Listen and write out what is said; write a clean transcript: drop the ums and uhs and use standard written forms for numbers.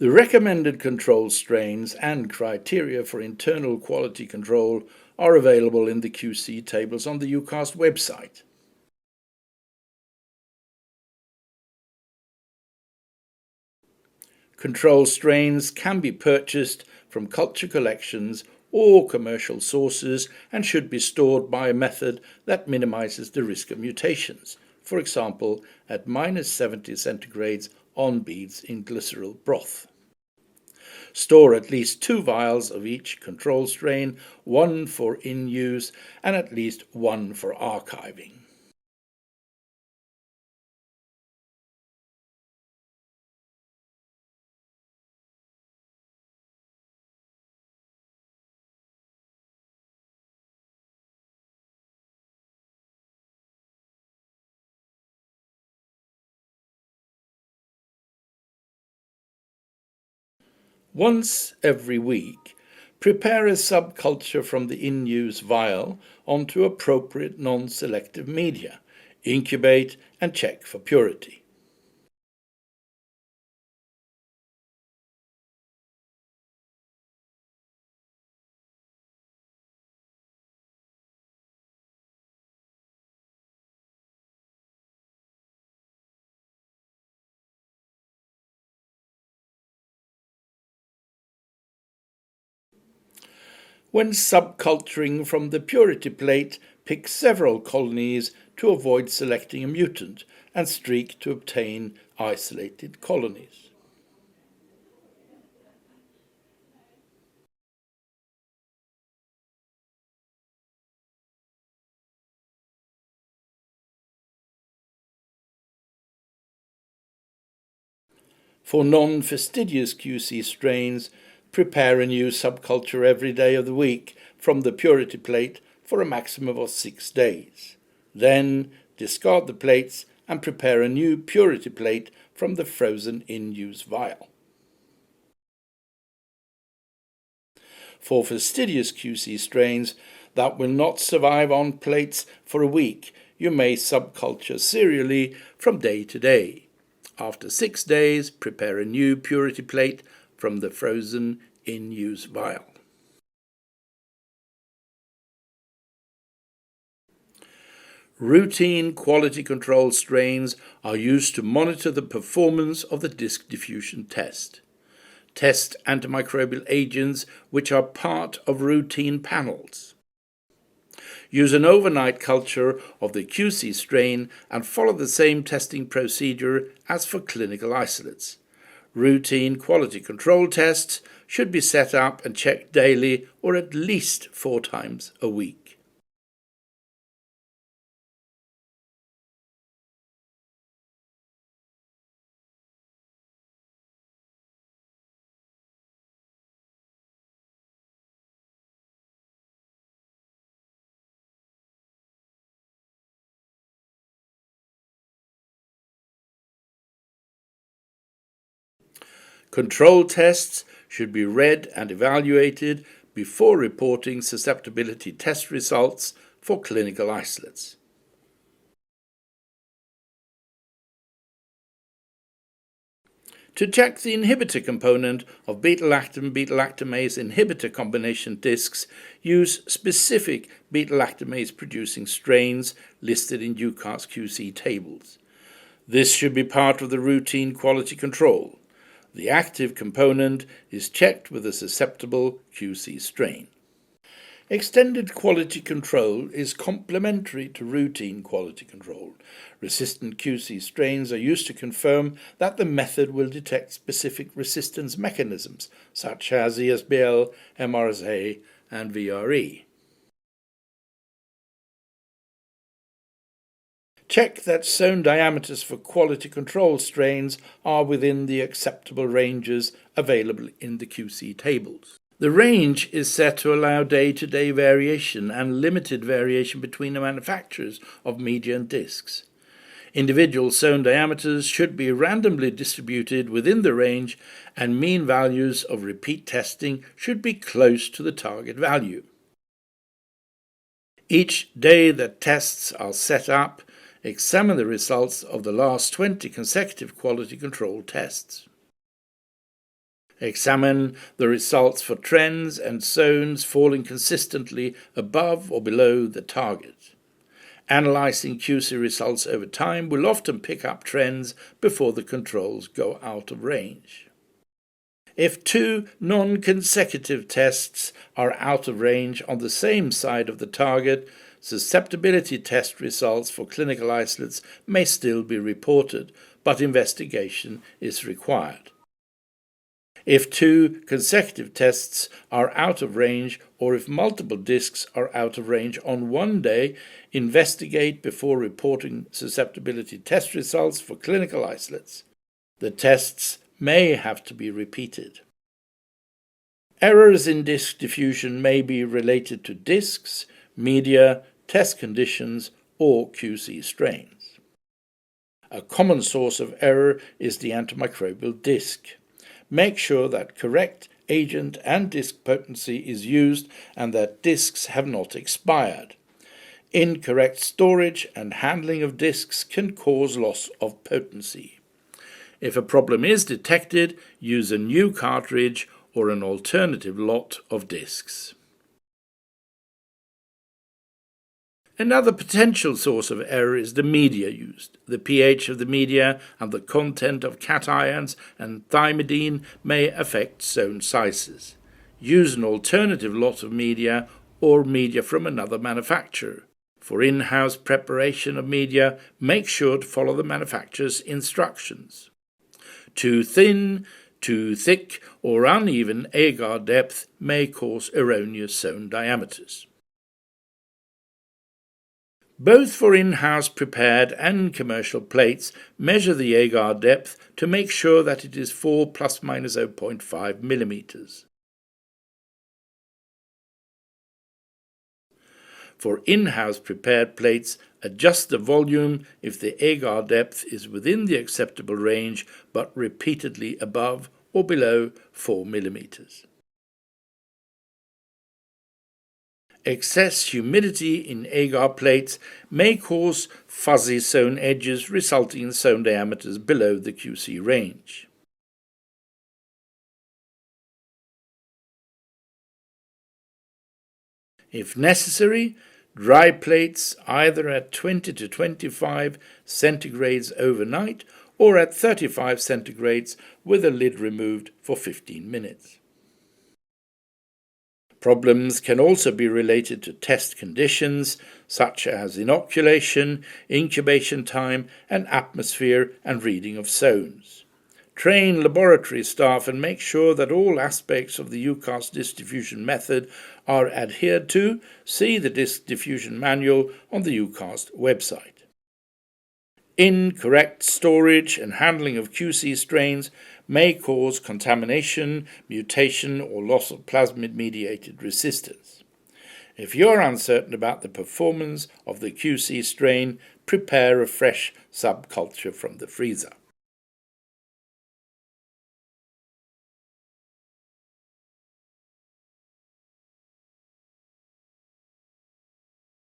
The recommended control strains and criteria for internal quality control are available in the QC tables on the EUCAST website. Control strains can be purchased from culture collections or commercial sources and should be stored by a method that minimizes the risk of mutations, for example at -70 centigrades on beads in glycerol broth. Store at least 2 vials of each control strain, 1 for in-use and at least 1 for archiving. Once every week, prepare a subculture from the in-use vial onto appropriate non-selective media, incubate and check for purity. When subculturing from the purity plate, pick several colonies to avoid selecting a mutant and streak to obtain isolated colonies. For non-fastidious QC strains, prepare a new subculture every day of the week from the purity plate for a maximum of 6 days. Then discard the plates and prepare a new purity plate from the frozen in-use vial. For fastidious QC strains that will not survive on plates for a week, you may subculture serially from day to day. After 6 days, prepare a new purity plate from the frozen in-use vial. Routine quality control strains are used to monitor the performance of the disk diffusion test. Test antimicrobial agents which are part of routine panels. Use an overnight culture of the QC strain and follow the same testing procedure as for clinical isolates. Routine quality control tests should be set up and checked daily or at least 4 times a week. Control tests should be read and evaluated before reporting susceptibility test results for clinical isolates. To check the inhibitor component of beta-lactam-beta-lactamase inhibitor combination discs, use specific beta-lactamase producing strains listed in EUCAST QC tables. This should be part of the routine quality control. The active component is checked with a susceptible QC strain. Extended quality control is complementary to routine quality control. Resistant QC strains are used to confirm that the method will detect specific resistance mechanisms, such as ESBL, MRSA, and VRE. Check that zone diameters for quality control strains are within the acceptable ranges available in the QC tables. The range is set to allow day-to-day variation and limited variation between the manufacturers of media and discs. Individual zone diameters should be randomly distributed within the range, and mean values of repeat testing should be close to the target value. Each day that tests are set up, examine the results of the last 20 consecutive quality control tests. Examine the results for trends and zones falling consistently above or below the target. Analyzing QC results over time will often pick up trends before the controls go out of range. If two non-consecutive tests are out of range on the same side of the target, susceptibility test results for clinical isolates may still be reported, but investigation is required. If two consecutive tests are out of range, or if multiple disks are out of range on one day, investigate before reporting susceptibility test results for clinical isolates. The tests may have to be repeated. Errors in disk diffusion may be related to disks, media, test conditions, or QC strains. A common source of error is the antimicrobial disk. Make sure that correct agent and disk potency is used and that disks have not expired. Incorrect storage and handling of disks can cause loss of potency. If a problem is detected, use a new cartridge or an alternative lot of disks. Another potential source of error is the media used. The pH of the media and the content of cations and thymidine may affect zone sizes. Use an alternative lot of media or media from another manufacturer. For in-house preparation of media, make sure to follow the manufacturer's instructions. Too thin, too thick, or uneven agar depth may cause erroneous zone diameters. Both for in-house prepared and commercial plates, measure the agar depth to make sure that it is 4 ± 0.5 mm. For in-house prepared plates, adjust the volume if the agar depth is within the acceptable range but repeatedly above or below 4 mm. Excess humidity in agar plates may cause fuzzy zone edges resulting in zone diameters below the QC range. If necessary, dry plates either at 20 to 25 centigrades overnight or at 35 centigrades with the lid removed for 15 minutes. Problems can also be related to test conditions, such as inoculation, incubation time, and atmosphere and reading of zones. Train laboratory staff and make sure that all aspects of the EUCAST disk diffusion method are adhered to. See the disk diffusion manual on the EUCAST website. Incorrect storage and handling of QC strains may cause contamination, mutation, or loss of plasmid-mediated resistance. If you're uncertain about the performance of the QC strain, prepare a fresh subculture from the freezer.